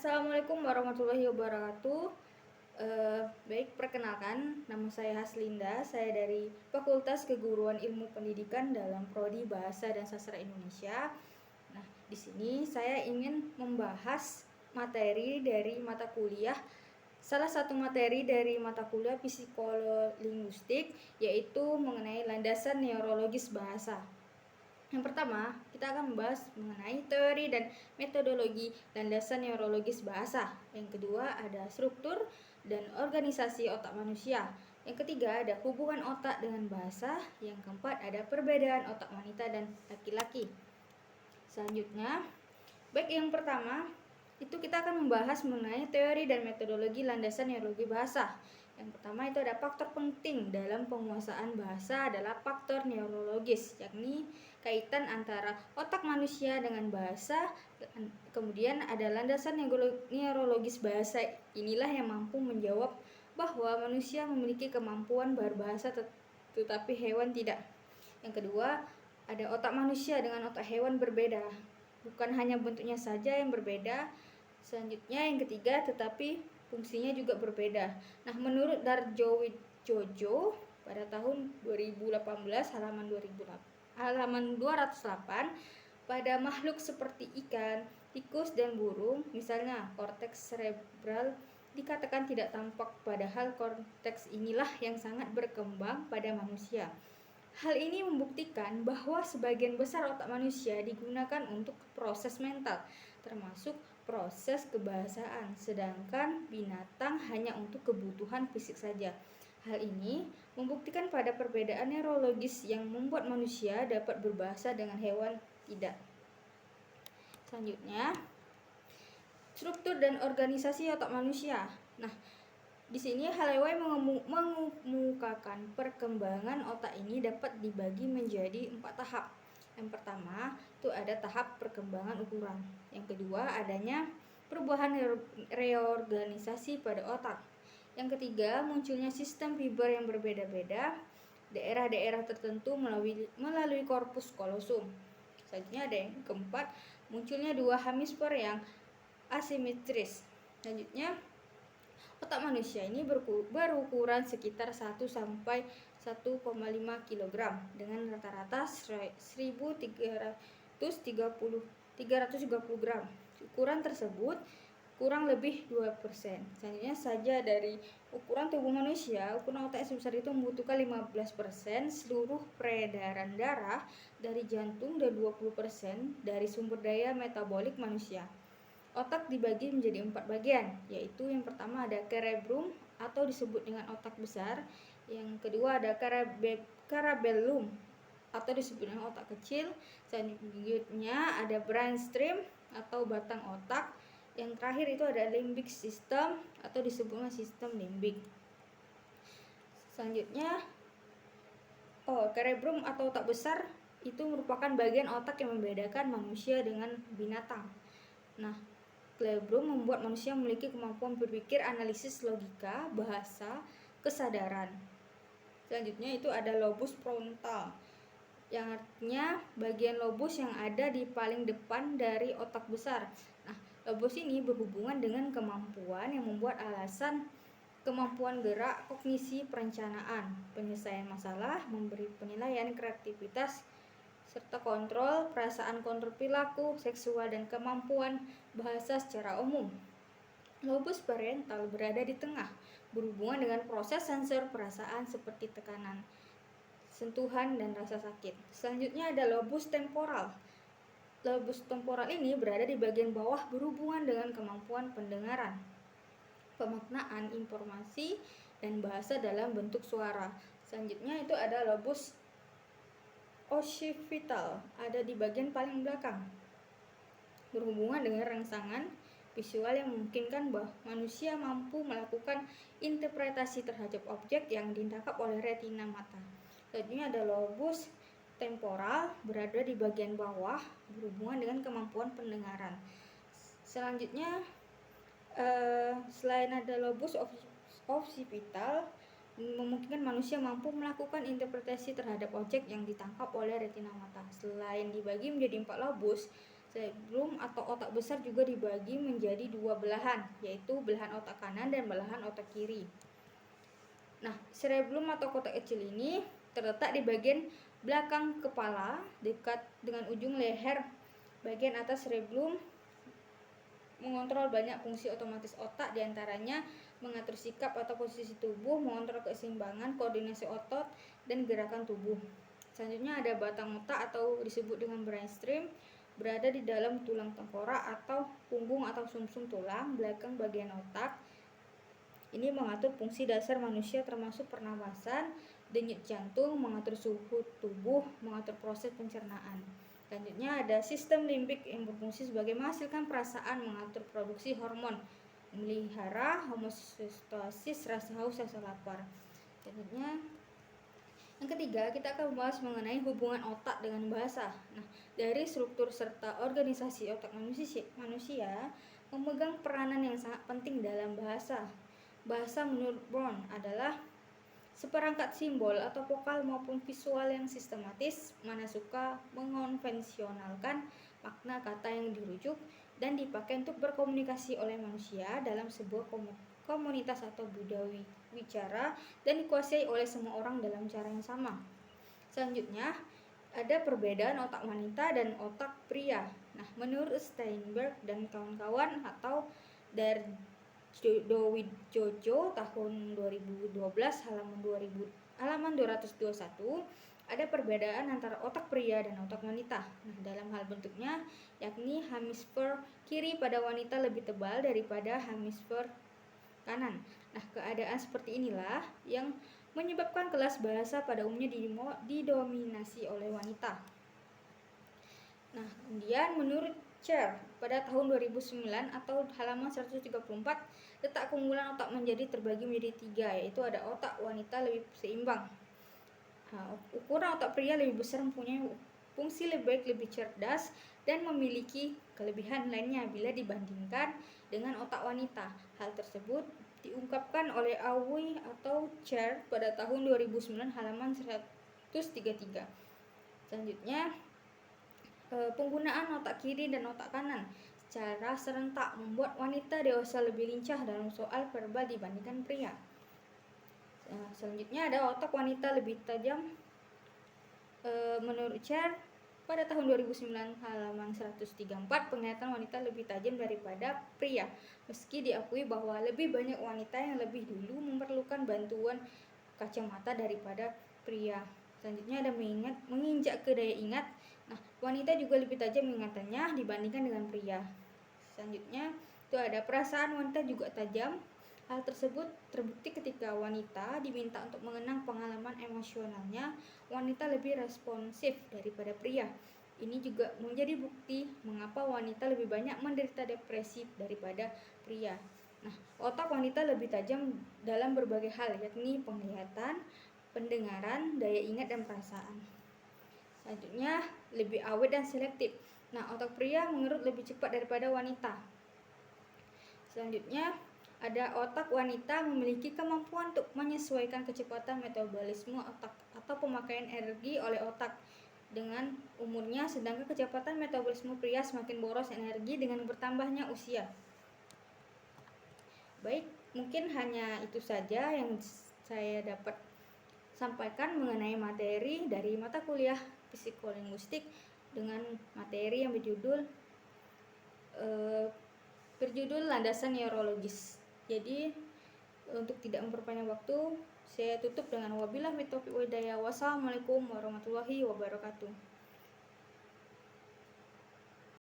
Assalamualaikum warahmatullahi wabarakatuh. Baik, perkenalkan, nama saya Haslinda. Saya dari Fakultas Keguruan Ilmu Pendidikan dalam Prodi Bahasa dan Sastra Indonesia. Nah, di sini saya ingin membahas materi dari mata kuliah. Salah satu materi dari mata kuliah psikolinguistik, yaitu mengenai landasan neurologis bahasa. Yang pertama, kita akan membahas mengenai teori dan metodologi landasan neurologis bahasa. Yang kedua, ada struktur dan organisasi otak manusia. Yang ketiga, ada hubungan otak dengan bahasa. Yang keempat, ada perbedaan otak wanita dan laki-laki. Selanjutnya, baik yang pertama, itu kita akan membahas mengenai teori dan metodologi landasan neurologi bahasa. Yang pertama itu ada faktor penting dalam penguasaan bahasa adalah faktor neurologis, yakni kaitan antara otak manusia dengan bahasa. Kemudian ada landasan neurologis bahasa, inilah yang mampu menjawab bahwa manusia memiliki kemampuan berbahasa tetapi hewan tidak. Yang kedua, ada otak manusia dengan otak hewan berbeda, bukan hanya bentuknya saja yang berbeda. Selanjutnya yang ketiga, tetapi fungsinya juga berbeda. Nah, menurut Darjo Wijojo pada tahun 2018 halaman 208, pada makhluk seperti ikan, tikus dan burung, misalnya korteks cerebral dikatakan tidak tampak, padahal korteks inilah yang sangat berkembang pada manusia. Hal ini membuktikan bahwa sebagian besar otak manusia digunakan untuk proses mental, termasuk proses kebahasaan, sedangkan binatang hanya untuk kebutuhan fisik saja. Hal ini membuktikan pada perbedaan neurologis yang membuat manusia dapat berbahasa dengan hewan tidak. Selanjutnya, struktur dan organisasi otak manusia. Nah, di sini Halleway mengemukakan perkembangan otak ini dapat dibagi menjadi 4 tahap. Yang pertama, itu ada tahap perkembangan ukuran. Yang kedua, adanya perubahan reorganisasi pada otak. Yang ketiga, munculnya sistem fiber yang berbeda-beda daerah-daerah tertentu melalui korpus kolosum. Selanjutnya ada yang keempat, munculnya 2 hemisfer yang asimetris. Selanjutnya, otak manusia ini berukuran sekitar 1 sampai 1,5 kg dengan rata-rata 1330 gram. Ukuran tersebut kurang lebih 2%. Selanjutnya saja dari ukuran tubuh manusia, ukuran otak sebesar itu membutuhkan 15% seluruh peredaran darah dari jantung dan 20% dari sumber daya metabolik manusia. Otak dibagi menjadi 4 bagian, yaitu yang pertama ada cerebrum atau disebut dengan otak besar. Yang kedua ada cerebellum atau disebut dengan otak kecil. Selanjutnya ada brainstem atau batang otak. Yang terakhir itu ada limbic system atau disebut dengan sistem limbik. Selanjutnya, cerebrum atau otak besar itu merupakan bagian otak yang membedakan manusia dengan binatang. Nah, cerebrum membuat manusia memiliki kemampuan berpikir, analisis, logika, bahasa, kesadaran. Selanjutnya itu ada lobus frontal, yang artinya bagian lobus yang ada di paling depan dari otak besar. Nah, lobus ini berhubungan dengan kemampuan yang membuat alasan, kemampuan gerak, kognisi, perencanaan, penyelesaian masalah, memberi penilaian, kreativitas, serta kontrol perasaan, kontrol perilaku, seksual, dan kemampuan bahasa secara umum. Lobus parental berada di tengah, berhubungan dengan proses sensor perasaan seperti tekanan, sentuhan, dan rasa sakit. Selanjutnya ada lobus temporal. Lobus temporal ini berada di bagian bawah, berhubungan dengan kemampuan pendengaran, pemaknaan informasi, dan bahasa dalam bentuk suara. Selanjutnya itu ada lobus occipital, ada di bagian paling belakang, berhubungan dengan rangsangan visual yang memungkinkan bahwa manusia mampu melakukan interpretasi terhadap objek yang ditangkap oleh retina mata. Selanjutnya ada lobus temporal, berada di bagian bawah, berhubungan dengan kemampuan pendengaran. Selanjutnya, selain ada lobus occipital, memungkinkan manusia mampu melakukan interpretasi terhadap objek yang ditangkap oleh retina mata. Selain dibagi menjadi 4 lobus, Cerebrum atau otak besar juga dibagi menjadi dua belahan, yaitu belahan otak kanan dan belahan otak kiri. Nah, cerebrum atau kotak kecil ini terletak di bagian belakang kepala, dekat dengan ujung leher. Bagian atas cerebrum mengontrol banyak fungsi otomatis otak, diantaranya mengatur sikap atau posisi tubuh, mengontrol keseimbangan, koordinasi otot, dan gerakan tubuh. Selanjutnya ada batang otak atau disebut dengan brainstem, berada di dalam tulang tengkorak atau punggung atau sumsum tulang belakang bagian otak. Ini mengatur fungsi dasar manusia termasuk pernapasan, denyut jantung, mengatur suhu tubuh, mengatur proses pencernaan. Selanjutnya ada sistem limbik yang berfungsi sebagai menghasilkan perasaan, mengatur produksi hormon, memelihara homeostasis, rasa haus, rasa lapar. Selanjutnya yang ketiga, kita akan membahas mengenai hubungan otak dengan bahasa. Nah, dari struktur serta organisasi otak manusia memegang peranan yang sangat penting dalam bahasa. Bahasa menurut Brown adalah seperangkat simbol atau vokal maupun visual yang sistematis, mana suka mengonvensionalkan makna kata yang dirujuk dan dipakai untuk berkomunikasi oleh manusia dalam sebuah komunitas atau budaya wicara dan dikuasai oleh semua orang dalam cara yang sama. Selanjutnya, ada perbedaan otak wanita dan otak pria. Nah, menurut Steinberg dan kawan-kawan atau dari Jojo tahun 2012 halaman 221, ada perbedaan antara otak pria dan otak wanita. Nah, dalam hal bentuknya, yakni hemisfer kiri pada wanita lebih tebal daripada hemisfer kanan. Nah, keadaan seperti inilah yang menyebabkan kelas bahasa pada umumnya didominasi oleh wanita. Nah, kemudian menurut Cher pada tahun 2009 atau halaman 134, letak keunggulan otak menjadi terbagi menjadi 3, yaitu ada otak wanita lebih seimbang. Nah, ukuran otak pria lebih besar, mempunyai fungsi lebih baik, lebih cerdas, dan memiliki kelebihan lainnya bila dibandingkan dengan otak wanita. Hal tersebut diungkapkan oleh Awi atau Cher pada tahun 2009 halaman 133. Selanjutnya, penggunaan otak kiri dan otak kanan secara serentak membuat wanita dewasa lebih lincah dalam soal verbal dibandingkan pria. Selanjutnya ada otak wanita lebih tajam. Menurut Cher pada tahun 2009 halaman 134, penglihatan wanita lebih tajam daripada pria, meski diakui bahwa lebih banyak wanita yang lebih dulu memerlukan bantuan kacamata daripada pria. Selanjutnya ada menginjak ke daya ingat. Nah, wanita juga lebih tajam ingatannya dibandingkan dengan pria. Selanjutnya itu ada perasaan wanita juga tajam. Hal tersebut terbukti ketika wanita diminta untuk mengenang pengalaman emosionalnya, wanita lebih responsif daripada pria. Ini juga menjadi bukti mengapa wanita lebih banyak menderita depresi daripada pria. Nah, otak wanita lebih tajam dalam berbagai hal, yakni penglihatan, pendengaran, daya ingat, dan perasaan. Selanjutnya, lebih awet dan selektif. Nah, otak pria mengerut lebih cepat daripada wanita. Selanjutnya, ada otak wanita memiliki kemampuan untuk menyesuaikan kecepatan metabolisme otak atau pemakaian energi oleh otak dengan umurnya, sedangkan kecepatan metabolisme pria semakin boros energi dengan bertambahnya usia. Baik, mungkin hanya itu saja yang saya dapat sampaikan mengenai materi dari mata kuliah psikolinguistik dengan materi yang berjudul landasan neurologis. Jadi untuk tidak memperpanjang waktu, saya tutup dengan wabillahi taufiq wal hidayah. Wassalamualaikum warahmatullahi wabarakatuh.